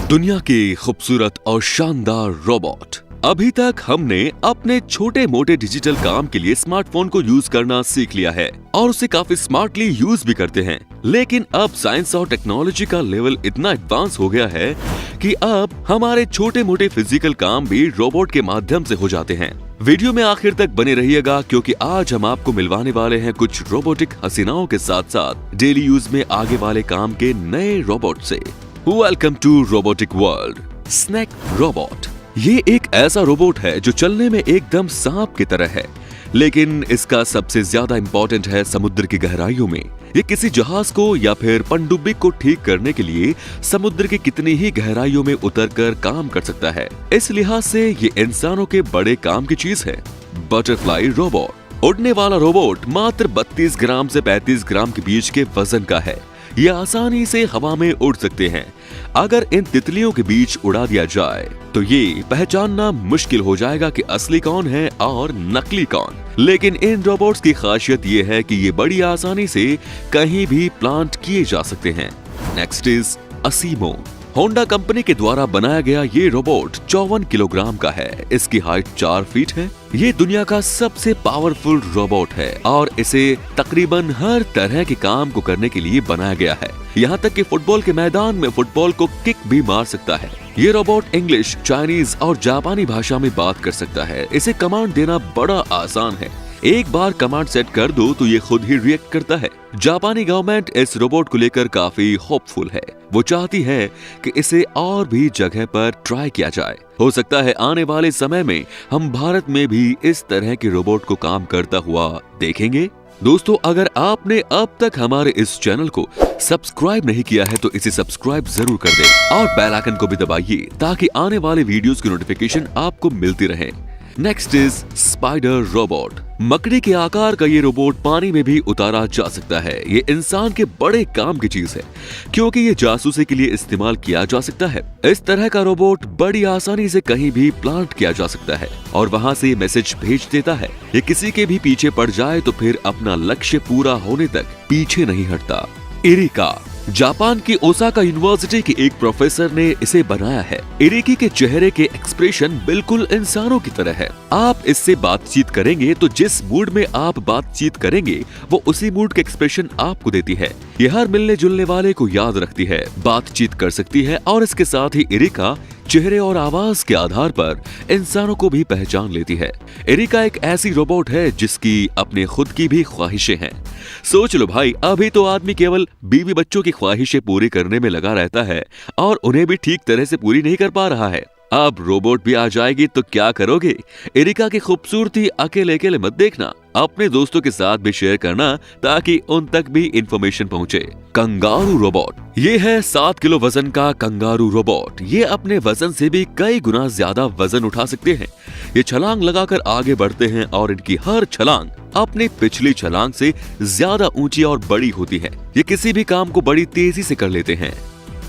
दुनिया के खूबसूरत और शानदार रोबोट। अभी तक हमने अपने छोटे मोटे डिजिटल काम के लिए स्मार्टफोन को यूज करना सीख लिया है और उसे काफी स्मार्टली यूज भी करते हैं। लेकिन अब साइंस और टेक्नोलॉजी का लेवल इतना एडवांस हो गया है कि अब हमारे छोटे मोटे फिजिकल काम भी रोबोट के माध्यम से हो जाते हैं। वीडियो में आखिर तक बने रहिएगा क्योंकि आज हम आपको मिलवाने वाले हैं कुछ रोबोटिक हसीनाओं के साथ साथ डेली यूज में आगे वाले काम के नए रोबोट से। Welcome to robotic world. Snack robot ये एक ऐसा रोबोट है जो चलने में एकदम सांप की तरह है, लेकिन इसका सबसे ज्यादा इम्पोर्टेंट है समुद्र की गहराइयों में। ये किसी जहाज को या फिर पनडुब्बी को ठीक करने के लिए समुद्र की कितनी ही गहराइयों में उतरकर काम कर सकता है। इस लिहाज से ये इंसानों के बड़े काम की चीज है। बटरफ्लाई रोबोट उड़ने वाला रोबोट मात्र 32 ग्राम से 35 ग्राम के बीच के वजन का है। ये आसानी से हवा में उड़ सकते हैं। अगर इन तितलियों के बीच उड़ा दिया जाए तो ये पहचानना मुश्किल हो जाएगा कि असली कौन है और नकली कौन। लेकिन इन रोबोट्स की खासियत ये है कि ये बड़ी आसानी से कहीं भी प्लांट किए जा सकते हैं। Next is ASIMO. Honda company के द्वारा बनाया गया ये रोबोट 54 किलोग्राम का है। इसकी हाइट 4 फीट है। ये दुनिया का सबसे पावरफुल रोबोट है और इसे तकरीबन हर तरह के काम को करने के लिए बनाया गया है। यहाँ तक कि फुटबॉल के मैदान में फुटबॉल को किक भी मार सकता है। ये रोबोट इंग्लिश, चाइनीज और जापानी भाषा में बात कर सकता है। इसे कमांड देना बड़ा आसान है। एक बार कमांड सेट कर दो तो ये खुद ही रिएक्ट करता है। जापानी गवर्नमेंट इस रोबोट को लेकर काफी होपफुल है। वो चाहती है कि इसे और भी जगह पर ट्राई किया जाए। हो सकता है आने वाले समय में हम भारत में भी इस तरह के रोबोट को काम करता हुआ देखेंगे। दोस्तों, अगर आपने अब तक हमारे इस चैनल को सब्सक्राइब नहीं किया है तो इसे सब्सक्राइब जरूर कर दें और बेल आइकन को भी दबाइए ताकि आने वाले वीडियोस की नोटिफिकेशन आपको मिलती रहे। Next is spider robot. मकड़ी के आकार का ये रोबोट पानी में भी उतारा जा सकता है। ये इंसान के बड़े काम की चीज है क्योंकि ये जासूसी के लिए इस्तेमाल किया जा सकता है। इस तरह का रोबोट बड़ी आसानी से कहीं भी प्लांट किया जा सकता है और वहां से मैसेज भेज देता है। ये किसी के भी पीछे पड़ जाए तो फिर अपना लक्ष्य पूरा होने तक पीछे नहीं हटता। इरिका। जापान की ओसाका यूनिवर्सिटी के एक प्रोफेसर ने इसे बनाया है। इरिकी के चेहरे के एक्सप्रेशन बिल्कुल इंसानों की तरह है। आप इससे बातचीत करेंगे तो जिस मूड में आप बातचीत करेंगे वो उसी मूड के एक्सप्रेशन आपको देती है। ये हर मिलने जुलने वाले को याद रखती है, बातचीत कर सकती है और इसके साथ ही इरिका चेहरे और आवाज के आधार पर इंसानों को भी पहचान लेती है। इरिका एक ऐसी रोबोट है जिसकी अपने खुद की भी ख्वाहिशें हैं। सोच लो भाई, अभी तो आदमी केवल बीवी बच्चों की ख्वाहिशें पूरी करने में लगा रहता है और उन्हें भी ठीक तरह से पूरी नहीं कर पा रहा है। अब रोबोट भी आ जाएगी तो क्या करोगे? इरिका की खूबसूरती अकेले अकेले मत देखना, अपने दोस्तों के साथ भी शेयर करना ताकि उन तक भी इंफॉर्मेशन पहुंचे। Kangaroo robot. ये है 7 किलो वजन का कंगारू रोबोट। ये अपने वजन से भी कई गुना ज्यादा वजन उठा सकते हैं। ये छलांग लगाकर आगे बढ़ते हैं और इनकी हर छलांग अपनी पिछली छलांग से ज्यादा ऊंची और बड़ी होती है। ये किसी भी काम को बड़ी तेजी से कर लेते हैं।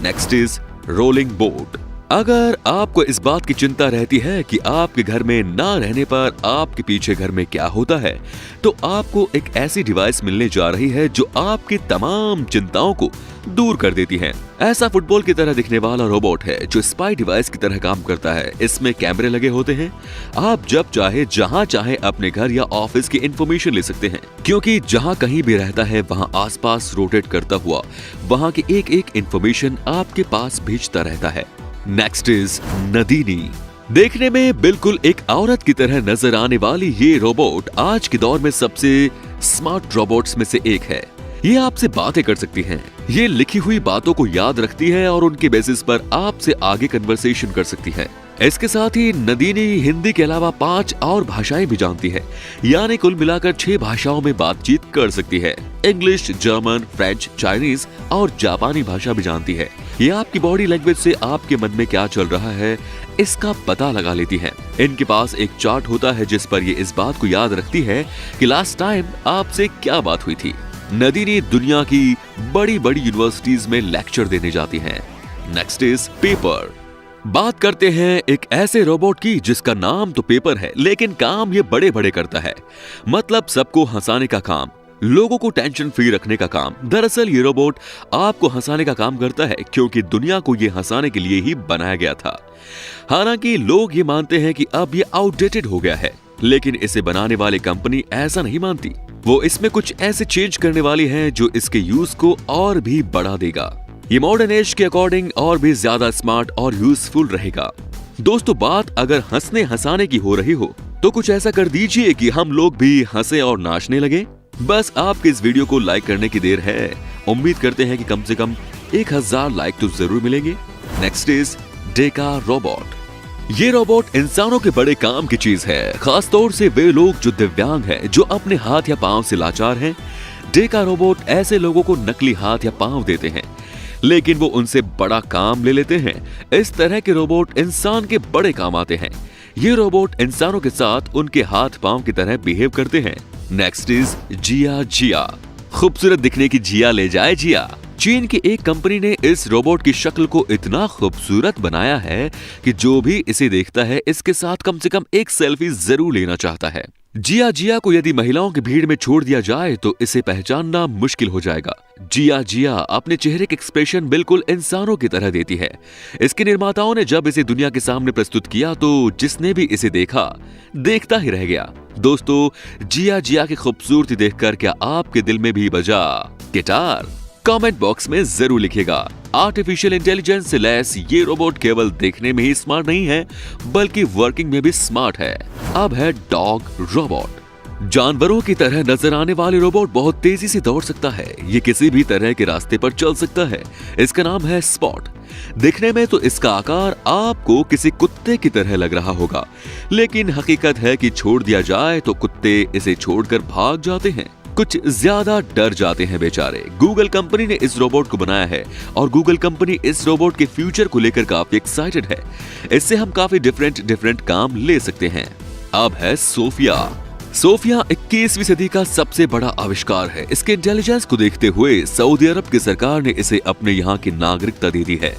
Next is rolling boat. अगर आपको इस बात की चिंता रहती है कि आपके घर में ना रहने पर आपके पीछे घर में क्या होता है, तो आपको एक ऐसी डिवाइस मिलने जा रही है जो आपकी तमाम चिंताओं को दूर कर देती है। ऐसा फुटबॉल की तरह दिखने वाला रोबोट है जो स्पाई डिवाइस की तरह काम करता है। इसमें कैमरे लगे होते हैं। आप जब चाहे जहां चाहे अपने घर या ऑफिस की इंफॉर्मेशन ले सकते हैं क्योंकि जहां कहीं भी रहता है वहां आसपास रोटेट करता हुआ वहां की एक एक इंफॉर्मेशन आपके पास भेजता रहता है। Next is Nadine. देखने में बिल्कुल एक औरत की तरह नजर आने वाली ये रोबोट आज के दौर में सबसे स्मार्ट रोबोट्स में से एक है। ये आपसे बातें कर सकती हैं। ये लिखी हुई बातों को याद रखती है और उनके बेसिस पर आपसे आगे कन्वर्सेशन कर सकती है। इसके साथ ही नदीनी हिंदी के अलावा 5 और भाषाएं भी जानती है, यानी कुल मिलाकर 6 भाषाओं में बातचीत कर सकती है। इंग्लिश, जर्मन, फ्रेंच, चाइनीज और जापानी भाषा भी जानती है। ये आपकी बॉडी लैंग्वेज से आपके मन में क्या चल रहा है इसका पता लगा लेती है। इनके पास एक चार्ट होता है जिस पर ये इस बात को याद रखती है कि लास्ट टाइम आपसे क्या बात हुई थी। नदीनी दुनिया की बड़ी बड़ी यूनिवर्सिटीज में लेक्चर देने जाती हैं। Next is paper. बात करते हैं एक ऐसे रोबोट की जिसका नाम तो पेपर है लेकिन काम ये बड़े बड़े करता है। मतलब सबको हंसाने का काम। लोगों को टेंशन फ्री रखने का काम। दरअसल ये रोबोट आपको हंसाने का काम करता है, क्योंकि दुनिया को ये हंसाने के लिए ही बनाया गया था। हालांकि लोग ये मानते हैं कि अब ये आउटडेटेड हो गया है, लेकिन इसे बनाने वाली कंपनी ऐसा नहीं मानती। वो इसमें कुछ ऐसे चेंज करने वाली है जो इसके यूज को और भी बढ़ा देगा। ये मॉडर्न एज के अकॉर्डिंग और भी ज्यादा स्मार्ट और यूजफुल रहेगा। दोस्तों, बात अगर हंसने हंसाने की हो रही हो तो कुछ ऐसा कर दीजिए कि हम लोग भी हंसे और नाचने लगे। बस आपके इस वीडियो को लाइक करने की देर है। उम्मीद करते हैं कि कम से कम 1000 लाइक तो जरूर मिलेंगे। Next is Deka robot. ये रोबोट इंसानों के बड़े काम की चीज है, खासतौर से वे लोग जो दिव्यांग हैं, जो अपने हाथ या पांव से लाचार हैं। डेका रोबोट ऐसे लोगों को नकली हाथ या पांव देते हैं, लेकिन वो उनसे बड़ा काम ले लेते हैं। इस तरह के रोबोट इंसान के बड़े काम आते हैं। ये रोबोट इंसानों के साथ उनके हाथ पांव की तरह बिहेव करते हैं। नेक्स्ट इज जिया जिया। खूबसूरत दिखने की जिया ले जाए जिया। चीन की एक कंपनी ने इस रोबोट की शक्ल को इतना खूबसूरत बनाया है कि जो भी इसे देखता है इसके साथ कम से कम एक सेल्फी जरूर लेना चाहता है। जिया जिया को यदि महिलाओं की भीड़ में छोड़ दिया जाए तो इसे पहचानना मुश्किल हो जाएगा। जिया जिया अपने चेहरे के एक्सप्रेशन बिल्कुल इंसानों की तरह देती है। इसके निर्माताओं ने जब इसे दुनिया के सामने प्रस्तुत किया तो जिसने भी इसे देखा देखता ही रह गया। दोस्तों, जिया जिया की खूबसूरती देखकर क्या आपके दिल में भी बजा गिटार? कमेंट बॉक्स में जरूर लिखिएगा। आर्टिफिशियल इंटेलिजेंस से लैस ये रोबोट केवल देखने में ही स्मार्ट नहीं है, बल्कि वर्किंग में भी स्मार्ट है। अब है डॉग रोबोट। जानवरों की तरह नजर आने वाले रोबोट बहुत तेजी से दौड़ सकता है। ये किसी भी तरह के रास्ते पर चल सकता है। इसका नाम है स्पॉट। दिखने में तो इसका आकार आपको किसी कुत्ते की तरह लग रहा होगा, लेकिन हकीकत है कि छोड़ दिया जाए तो कुत्ते इसे छोड़कर भाग जाते हैं, कुछ ज्यादा डर जाते हैं बेचारे। गूगल कंपनी ने इस रोबोट को बनाया है और गूगल कंपनी इस रोबोट के फ्यूचर को लेकर काफी एक्साइटेड है। इससे हम काफी डिफरेंट काम ले सकते हैं। अब है सोफिया। सोफिया 21वीं सदी का सबसे बड़ा आविष्कार है। इसके इंटेलिजेंस को देखते हुए सऊदी अरब की सरकार ने इसे अपने यहाँ की नागरिकता दे दी है।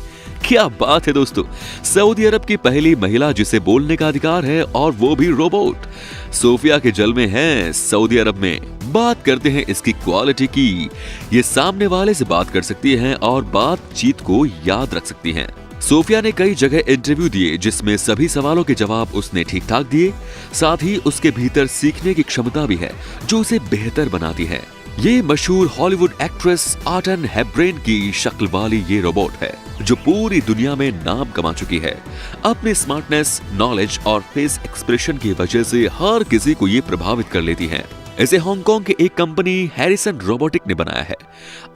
क्या बात है दोस्तों, सऊदी अरब की पहली महिला जिसे बोलने का अधिकार है, और वो भी रोबोट। सोफिया के जलवे हैं सऊदी अरब में। बात करते हैं इसकी क्वालिटी की। ये सामने वाले से बात कर सकती है और बातचीत को याद रख सकती हैं। सोफिया ने कई जगह इंटरव्यू दिए जिसमें सभी सवालों के जवाब उसने ठीक ठाक दिए। साथ ही उसके भीतर सीखने की क्षमता भी है जो उसे बेहतर बनाती है। ये मशहूर हॉलीवुड एक्ट्रेस ऑटन हेब्रेन की शक्ल वाली ये रोबोट है जो पूरी दुनिया में नाम कमा चुकी है। अपने स्मार्टनेस, नॉलेज और फेस एक्सप्रेशन की वजह से हर किसी को ये प्रभावित कर लेती है। इसे हांगकांग की एक कंपनी हैरिसन रोबोटिक ने बनाया है।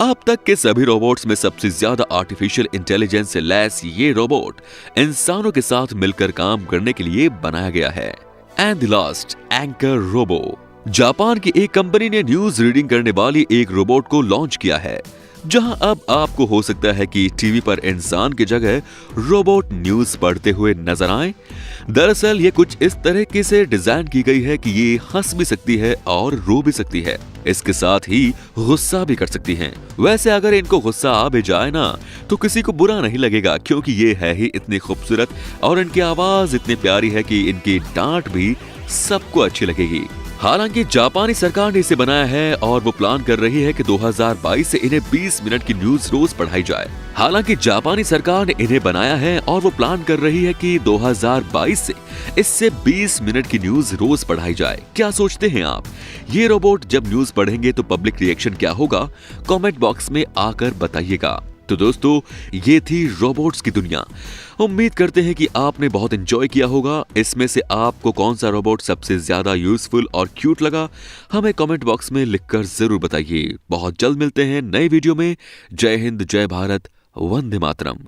अब तक के सभी रोबोट्स में सबसे ज्यादा आर्टिफिशियल इंटेलिजेंस से लैस ये रोबोट इंसानों के साथ मिलकर काम करने के लिए बनाया गया है। And the last, anchor robo. Japan की एक कंपनी ने न्यूज रीडिंग करने वाली एक रोबोट को लॉन्च किया है, जहां अब आपको हो सकता है कि टीवी पर इंसान की जगह रोबोट न्यूज पढ़ते हुए नजर आए। दरअसल ये कुछ इस तरीके से डिजाइन की गई है कि ये हंस भी सकती है और रो भी सकती है। इसके साथ ही गुस्सा भी कर सकती हैं। वैसे अगर इनको गुस्सा आ भी जाए ना तो किसी को बुरा नहीं लगेगा, क्योंकि ये है ही इतनी खूबसूरत और इनकी आवाज इतनी प्यारी है कि इनकी डांट भी सबको अच्छी लगेगी। हालांकि जापानी सरकार ने इसे बनाया है और वो प्लान कर रही है कि 2022 से इन्हें 20 मिनट की न्यूज रोज पढ़ाई जाए। हालांकि जापानी सरकार ने इन्हें बनाया है और वो प्लान कर रही है कि 2022 से इससे 20 मिनट की न्यूज रोज पढ़ाई जाए। क्या सोचते हैं आप? ये रोबोट जब न्यूज पढ़ेंगे तो पब्लिक रिएक्शन क्या होगा? कमेंट बॉक्स में आकर बताइएगा। तो दोस्तों, ये थी रोबोट्स की दुनिया। उम्मीद करते हैं कि आपने बहुत एंजॉय किया होगा। इसमें से आपको कौन सा रोबोट सबसे ज्यादा यूजफुल और क्यूट लगा, हमें कमेंट बॉक्स में लिखकर जरूर बताइए। बहुत जल्द मिलते हैं नए वीडियो में। जय हिंद, जय भारत, वंदे मातरम।